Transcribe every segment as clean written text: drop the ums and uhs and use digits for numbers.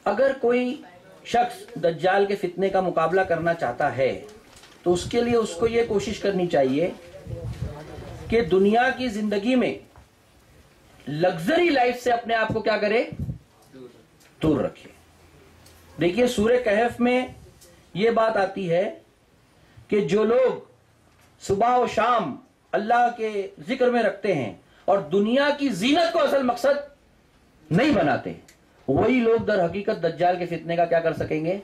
اگر کوئی شخص دجال کے فتنے کا مقابلہ کرنا چاہتا ہے تو اس کے لیے اس کو یہ کوشش کرنی چاہیے کہ دنیا کی زندگی میں لگژری لائف سے اپنے آپ کو کیا کرے؟ دور رکھے. دیکھیے سورہ کہف میں یہ بات آتی ہے کہ جو لوگ صبح و شام اللہ کے ذکر میں رکھتے ہیں اور دنیا کی زینت کو اصل مقصد نہیں بناتے، وہی لوگ در حقیقت دجال کے فتنے کا کیا کر سکیں گے؟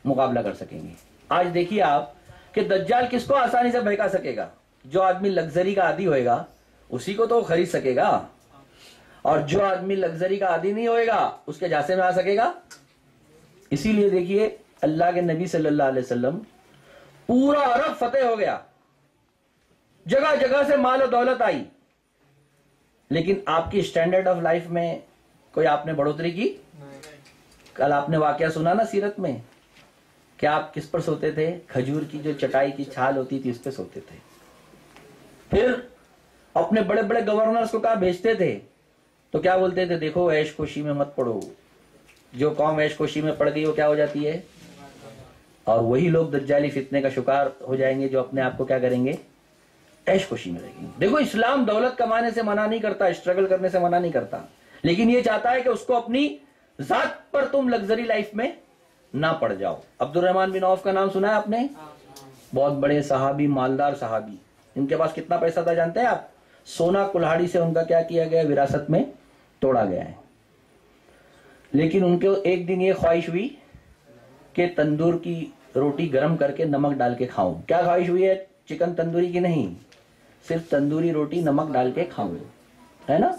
مقابلہ کر سکیں گے. آج دیکھیے آپ کہ دجال کس کو آسانی سے بہکا سکے گا؟ جو آدمی لگژری کا عادی ہوئے گا اسی کو تو خرید سکے گا، اور جو آدمی لگژری کا عادی نہیں ہوئے گا اس کے جھانسے میں آ سکے گا. اسی لیے دیکھیے اللہ کے نبی صلی اللہ علیہ وسلم پورا عرب فتح ہو گیا، جگہ جگہ سے مال و دولت آئی، لیکن آپ کی اسٹینڈرڈ آف لائف میں کوئی آپ نے بڑھوتری کی؟ کل آپ نے واقعہ سنا نا سیرت میں کہ آپ کس پر سوتے تھے؟ کھجور کی جو چٹائی کی چھال ہوتی تھی اس پہ سوتے تھے. پھر اپنے بڑے بڑے گورنرز کو کہا بھیجتے تھے تو کیا بولتے تھے؟ دیکھو عیش کوشی میں مت پڑو، جو قوم عیش کوشی میں پڑ گئی وہ کیا ہو جاتی ہے؟ اور وہی لوگ دجالی فتنے کا شکار ہو جائیں گے جو اپنے آپ کو کیا کریں گے؟ عیش کوشی میں رہیں گے. دیکھو اسلام دولت کمانے سے منع نہیں کرتا، اسٹرگل کرنے سے منع نہیں کرتا، لیکن یہ چاہتا ہے کہ اس کو اپنی ذات پر تم لگژری لائف میں نہ پڑ جاؤ. عبد الرحمن بن عوف کا نام سنا ہے آپ نے؟ بہت بڑے صحابی، مالدار صحابی. ان کے پاس کتنا پیسہ تھا جانتے ہیں آپ؟ سونا کلہاڑی سے ان کا کیا کیا گیا؟ وراثت میں توڑا گیا ہے. لیکن ان کو ایک دن یہ خواہش ہوئی کہ تندور کی روٹی گرم کر کے نمک ڈال کے کھاؤں. کیا خواہش ہوئی ہے؟ چکن تندوری کی نہیں، صرف تندوری روٹی نمک ڈال کے کھاؤں، ہے نا.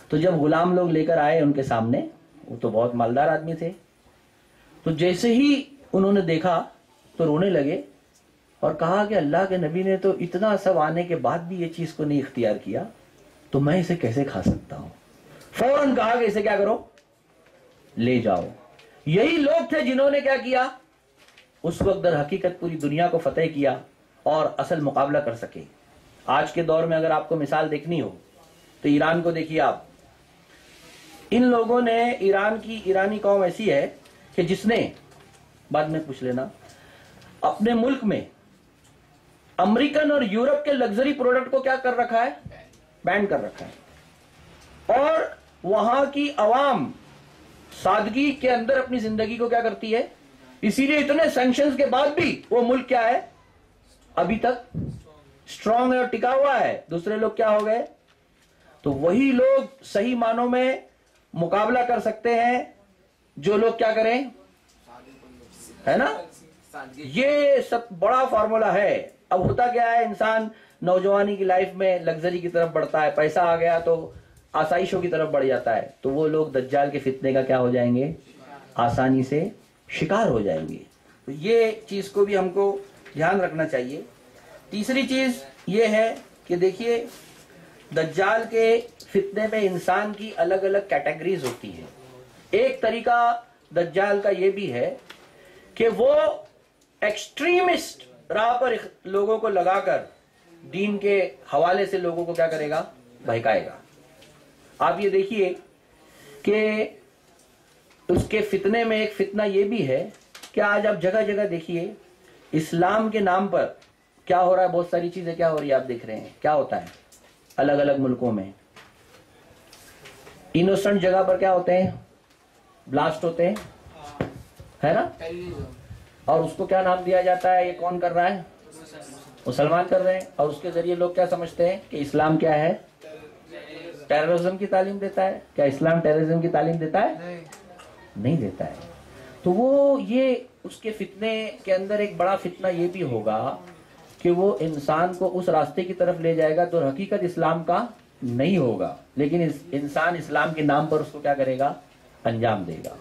تو جب غلام لوگ لے کر آئے ان کے سامنے، وہ تو بہت مالدار آدمی تھے، تو جیسے ہی انہوں نے دیکھا تو رونے لگے اور کہا کہ اللہ کے نبی نے تو اتنا سب آنے کے بعد بھی یہ چیز کو نہیں اختیار کیا، تو میں اسے کیسے کھا سکتا ہوں. فوراً کہا کہ اسے کیا کرو؟ لے جاؤ. یہی لوگ تھے جنہوں نے کیا کیا؟ اس وقت در حقیقت پوری دنیا کو فتح کیا اور اصل مقابلہ کر سکے. آج کے دور میں اگر آپ کو مثال دیکھنی ہو تو ایران کو دیکھیے آپ. ان لوگوں نے ایرانی قوم ایسی ہے کہ جس نے، بعد میں پوچھ لینا، اپنے ملک میں امریکن اور یورپ کے لگژری پروڈکٹ کو کیا کر رکھا ہے؟ بین کر رکھا ہے. اور وہاں کی عوام سادگی کے اندر اپنی زندگی کو کیا کرتی ہے؟ اسی لیے اتنے سینکشنز کے بعد بھی وہ ملک کیا ہے؟ ابھی تک اسٹرانگ ہے اور ٹکا ہوا ہے. دوسرے لوگ کیا ہو گئے؟ تو وہی لوگ صحیح معنوں میں مقابلہ کر سکتے ہیں جو لوگ کیا کریں، ہے نا. یہ سب بڑا فارمولا ہے. اب ہوتا کیا ہے، انسان نوجوانی کی لائف میں لگژری کی طرف بڑھتا ہے، پیسہ آ گیا تو آسائشوں کی طرف بڑھ جاتا ہے، تو وہ لوگ دجال کے فتنے کا کیا ہو جائیں گے؟ آسانی سے شکار ہو جائیں گے. تو یہ چیز کو بھی ہم کو دھیان رکھنا چاہیے. تیسری چیز یہ ہے کہ دیکھیے دجال کے فتنے میں انسان کی الگ الگ کیٹیگریز ہوتی ہیں. ایک طریقہ دجال کا یہ بھی ہے کہ وہ ایکسٹریمسٹ راہ پر لوگوں کو لگا کر دین کے حوالے سے لوگوں کو کیا کرے گا؟ بہکائے گا. آپ یہ دیکھیے کہ اس کے فتنے میں ایک فتنہ یہ بھی ہے کہ آج آپ جگہ جگہ دیکھیے اسلام کے نام پر کیا ہو رہا ہے. بہت ساری چیزیں کیا ہو رہی ہے آپ دیکھ رہے ہیں. کیا ہوتا ہے الگ الگ ملکوں میں؟ انوسنٹ جگہ پر کیا ہوتے ہیں؟ بلاسٹ ہوتے ہیں، ہے نا. اور اس کو کیا نام دیا جاتا ہے؟ یہ کون کر رہا ہے؟ مسلمان کر رہے ہیں. اور اس کے ذریعے لوگ کیا سمجھتے ہیں کہ اسلام کیا ہے؟ ٹیررزم کی تعلیم دیتا ہے. کیا اسلام ٹیررزم کی تعلیم دیتا ہے؟ نہیں دیتا ہے. تو وہ یہ اس کے فتنے کے اندر ایک بڑا فتنہ یہ بھی ہوگا کہ وہ انسان کو اس راستے کی طرف لے جائے گا تو حقیقت اسلام کا نہیں ہوگا، لیکن انسان اسلام کے نام پر اس کو کیا کرے گا؟ انجام دے گا.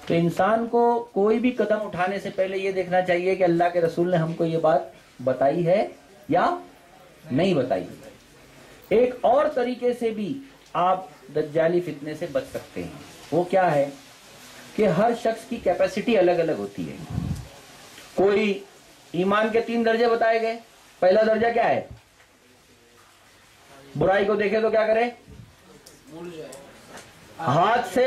تو انسان کو کوئی بھی قدم اٹھانے سے پہلے یہ دیکھنا چاہیے کہ اللہ کے رسول نے ہم کو یہ بات بتائی ہے یا نہیں بتائی. ایک اور طریقے سے بھی آپ دجالی فتنے سے بچ سکتے ہیں. وہ کیا ہے کہ ہر شخص کی کیپیسٹی الگ الگ ہوتی ہے. کوئی ایمان کے 3 درجے بتائے گئے. پہلا درجہ کیا ہے؟ برائی کو دیکھے تو کیا کرے؟ ہاتھ سے